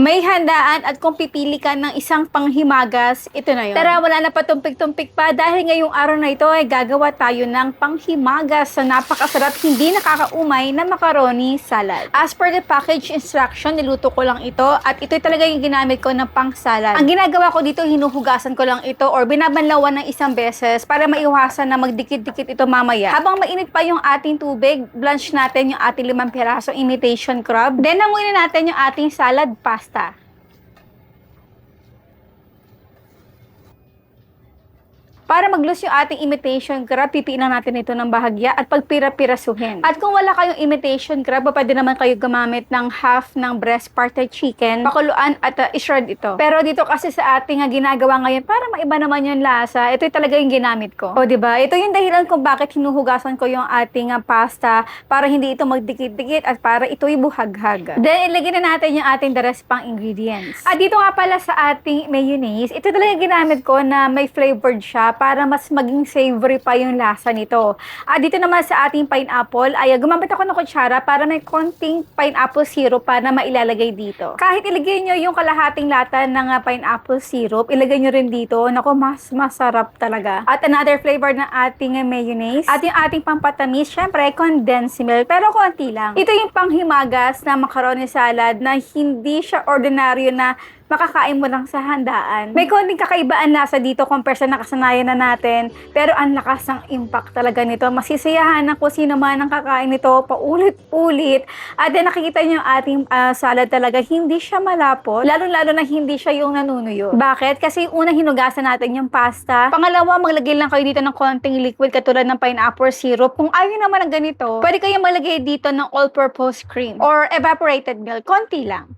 May handaan at kung pipili ka ng isang panghimagas, ito na yun. Tara, wala na patumpik-tumpik pa dahil ngayong araw na ito ay gagawa tayo ng panghimagas sa napakasarap, hindi nakakaumay na macaroni salad. As per the package instruction, niluto ko lang ito at ito talaga yung ginamit ko ng pang salad. Ang ginagawa ko dito, hinuhugasan ko lang ito or binabanlawan ng isang beses para maiwasan na magdikit-dikit ito mamaya. Habang mainit pa yung ating tubig, blanch natin yung ating 5 pirasong imitation crab. Then, nangunin natin yung ating salad pasta. Para mag-loose yung ating imitation crab, pipiin lang natin ito ng bahagya at pagpira-pirasuhin. At kung wala kayong imitation crab, pwede naman kayo gumamit ng half ng breast part of chicken, pakuluan at i-shred ito. Pero dito kasi sa ating ginagawa ngayon, para maiba naman yung lasa, ito talaga yung ginamit ko. O diba? Ito yung dahilan kung bakit hinuhugasan ko yung ating pasta para hindi ito magdikit-dikit at para ito'y buhaghag. Then, ilagay na natin yung ating the rest pang ingredients. At dito nga pala sa ating mayonnaise, ito talaga yung ginamit ko na may flavored siya para mas maging savory pa yung lasa nito. At dito naman sa ating pineapple, ay gumamit ako ng kutsara para may konting pineapple syrup pa na mailalagay dito. Kahit ilagay nyo yung kalahating lata ng pineapple syrup, ilagay nyo rin dito. Naku, mas masarap talaga. At another flavor ng ating mayonnaise. At yung ating pampatamis, syempre, condensed milk. Pero konti lang. Ito yung panghimagas na macaroni salad na hindi siya ordinaryo na makakain mo lang sa handaan. May konting kakaibaan nasa dito compare sa nakasanayan na natin, pero ang lakas ng impact talaga nito. Masisiyahan ng kung sino man ang kakain nito paulit-ulit. At then nakikita niyo yung ating salad talaga, hindi siya malapot, lalo-lalo na hindi siya yung nanunuyo. Bakit? Kasi una hinugasan natin yung pasta. Pangalawa, maglagay lang kayo dito ng konting liquid katulad ng pineapple syrup. Kung ayaw naman ng ganito, pwede kayong maglagay dito ng all-purpose cream or evaporated milk. Konti lang.